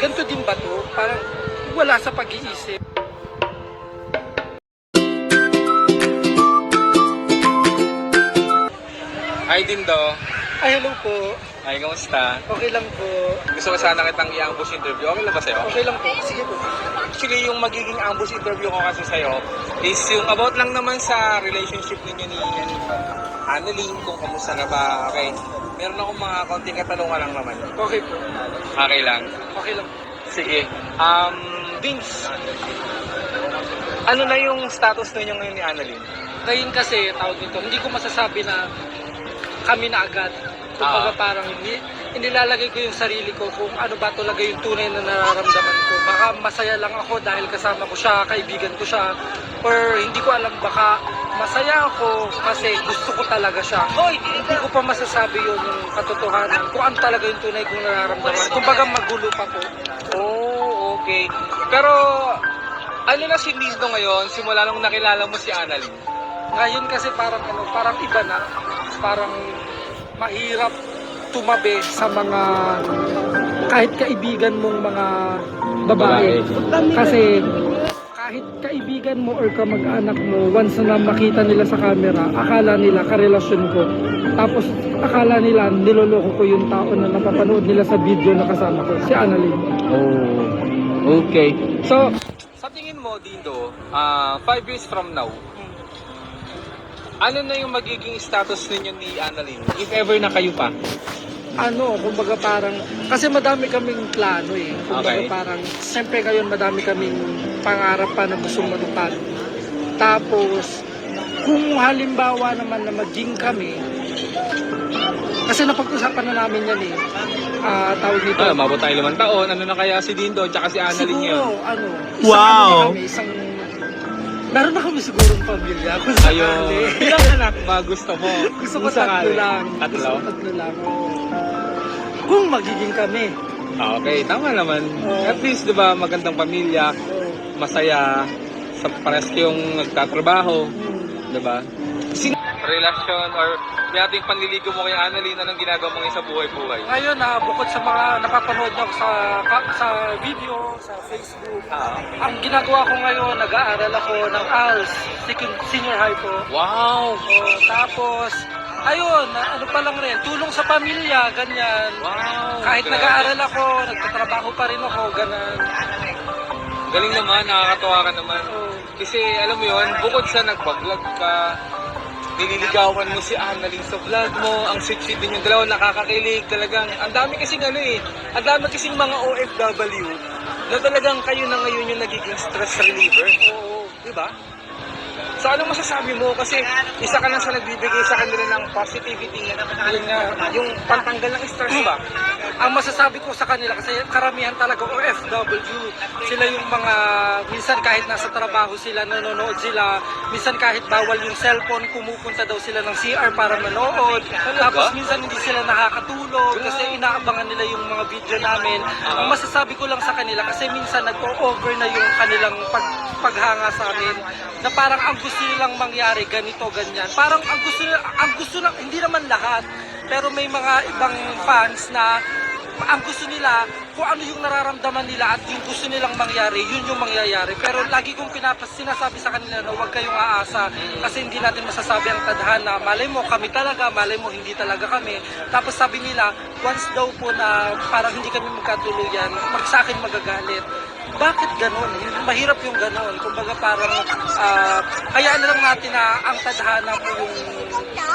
ganito din ba to? Parang wala sa pag-iisip. Hi Dindo. Ay, hello po. Hi, kamusta? Okay lang po. Gusto ko sana kitang i-ambush interview. Okay lang ba sa'yo? Okay lang po. Sige po. Actually, yung magiging ambush interview ko kasi sa'yo is yung about lang naman sa relationship ninyo ni Annalyn, kung kamusta na ba. Okay. Meron akong mga konting katanungan lang naman. Okay po. Okay lang. Okay lang po. Sige. Vince, ano na yung status ninyo ngayon ni Annalyn? Ngayon kasi, tawag dito, hindi ko masasabi na kami na agad. Kumbaga parang inilalagay ko yung sarili ko kung ano ba talaga yung tunay na nararamdaman ko. Baka masaya lang ako dahil kasama ko siya, kaibigan ko siya. Or hindi ko alam, baka masaya ako kasi gusto ko talaga siya. Hindi ko pa masasabi yun yung katotohanan. Kung ano talaga yung tunay kong nararamdaman. Kumbaga magulo pa po. Oh, okay. Pero, ano na si Dindo ngayon simula nung nakilala mo si Annalyn? Ngayon kasi parang iba na. Parang mahirap tumabi sa mga kahit kaibigan mong mga babae. Kasi kahit kaibigan mo or kamag-anak mo, once na makita nila sa camera, akala nila karelasyon ko. Tapos akala nila niloloko ko yung tao na napapanood nila sa video na kasama ko, si Annalyn. Oh, okay. So, sa tingin mo, Dindo, 5 years from now, ano na yung magiging status ninyo ni Annalyn? If ever na kayo pa? Kumbaga parang, kasi madami kaming plano eh. Kumbaga Okay. parang, siyempre ngayon madami kaming pangarap pa na gustong matupad. Tapos, kung halimbawa naman na maging kami, kasi napag-usapan na namin yan eh. Tawag nito. Mabot tayo 5 taon. Ano na kaya si Dindo tsaka si Annalyn yun? Siguro, isang kami, meron na kami sigurong pamilya. Kung Ayun. sakali. Ilang anak ba gusto mo? Gusto ko Kung sakali? 3 lang. Tatlo? Gusto ko 3 lang. Oo. Kung magiging kami. Okay, tama naman. Oo. At least, di ba, magandang pamilya, Oo. masaya, sa pares yung nagtatrabaho, di ba? Relasyon or may ating panliligo mo kay Annalyn, anong ginagawa mo ngayon sa buhay-buhay? Ngayon, bukod sa mga napapanood niyo sa video, sa Facebook, ang ginagawa ko ngayon, nag-aaral ako ng ALS, senior high po. Wow! Tapos, ayun, ano pa lang rin, tulong sa pamilya, ganyan. Wow! Kahit grabe. nag-aaral ako, nagtatrabaho pa rin ako, ganyan. Galing naman, nakakatawa ka naman. Oo. Kasi alam mo yun, bukod sa nagpa-vlog ka, nililigawan mo si Annalyn sa vlog mo, ang sweet-sweet din yung dalawa, nakakakilig talagang. Ang dami kasing ang dami kasing mga OFW na talagang kayo na ngayon yung nagiging stress reliever. Oo. Di ba? So anong masasabi mo? Kasi isa ka lang sa nagbibigay sa kanila ng positivity, yun nga, yung pantanggal ng stress ba? Ang masasabi ko sa kanila, kasi karamihan talaga OFW, sila yung mga, minsan kahit nasa trabaho sila, nanonood sila, minsan kahit bawal yung cellphone, pumupunta daw sila ng CR para manood, tapos minsan hindi sila nakakatulog kasi inaabangan nila yung mga video namin. Ang masasabi ko lang sa kanila, kasi minsan nag-over na yung kanilang paghanga sa amin, na parang ang gusto nilang mangyari ganito, ganyan. Parang ang gusto na, hindi naman lahat, pero may mga ibang fans na ang gusto nila, kung ano yung nararamdaman nila at yung gusto nilang mangyari, yun yung mangyayari. Pero lagi kong sinasabi sa kanila na huwag kayong aasa kasi hindi natin masasabi ang tadhana. Malay mo kami talaga, malay mo hindi talaga kami. Tapos sabi nila, once daw po na parang hindi kami magkatuluyan, sa akin magagalit. Bakit ganon? Mahirap yung ganon. Kumbaga parang hayaan na lang natin na ang tadhana po yung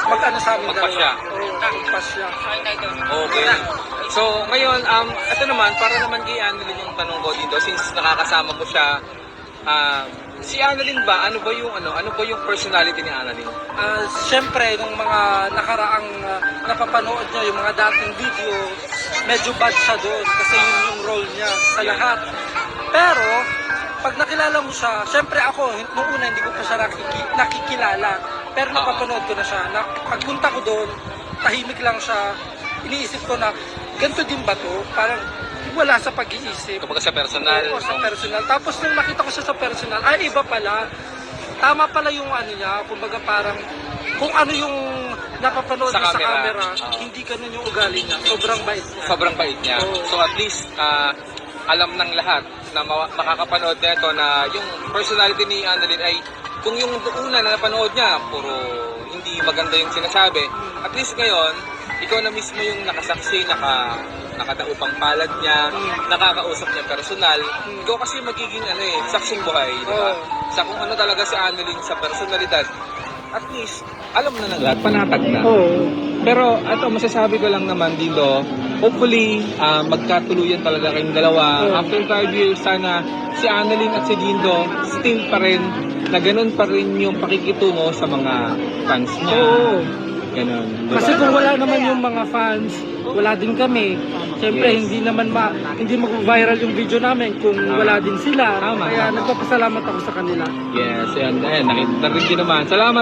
mag-ano sa amin Magpasya. Magpasya. Okay. So, ngayon, ito naman, para naman kay Annalyn yung tanong ko dito, since nakakasama mo siya, si Annalyn ba, ano ba yung personality ni Annalyn? Siyempre, nung mga nakaraang napapanood niya, yung mga dating video, medyo bad siya doon kasi yun yung role niya sa lahat. Pero, pag nakilala mo siya, siyempre ako, nung una hindi ko pa siya nakikilala, pero napapanood ko na siya. Pagpunta ko doon, tahimik lang siya, iniisip ko na, ganito din ba to? Parang wala sa pag-iisip. Kapag sa personal. Oo, sa personal. Tapos nung nakita ko siya sa personal, ay iba pala. Tama pala yung ano niya, kumbaga parang kung ano yung napapanood Sa niya sa camera. camera, hindi ganun yung ugali niya. Sobrang bait niya. Sobrang bait niya. Oo. So at least, alam ng lahat na makakapanood nito na yung personality ni Annalyn ay kung yung una na napanood niya, puro hindi maganda yung sinasabi, at least ngayon, ikaw na mismo yung nakasaksi, nakadaupang palad niya, nakakausap niya personal. Ikaw kasi magiging saksing buhay, di ba? Sa kung ano talaga si Annalyn sa personalidad, at least, alam na ng lahat, panatag na. Pero, masasabi ko lang naman dito, hopefully, magkatuluyan talaga kayong dalawa. After 5 years, sana si Annalyn at si Dindo, still pa rin, na ganun pa rin yung pakikitungo sa mga fans niya. Ganun. Diba? Kasi kung wala naman yung mga fans, wala din kami. Siyempre, Yes. hindi mag-viral yung video namin kung wala din sila. Tama, Kaya tama. nagpapasalamat ako sa kanila. Yes, ayan, nakita rin din naman. Salamat.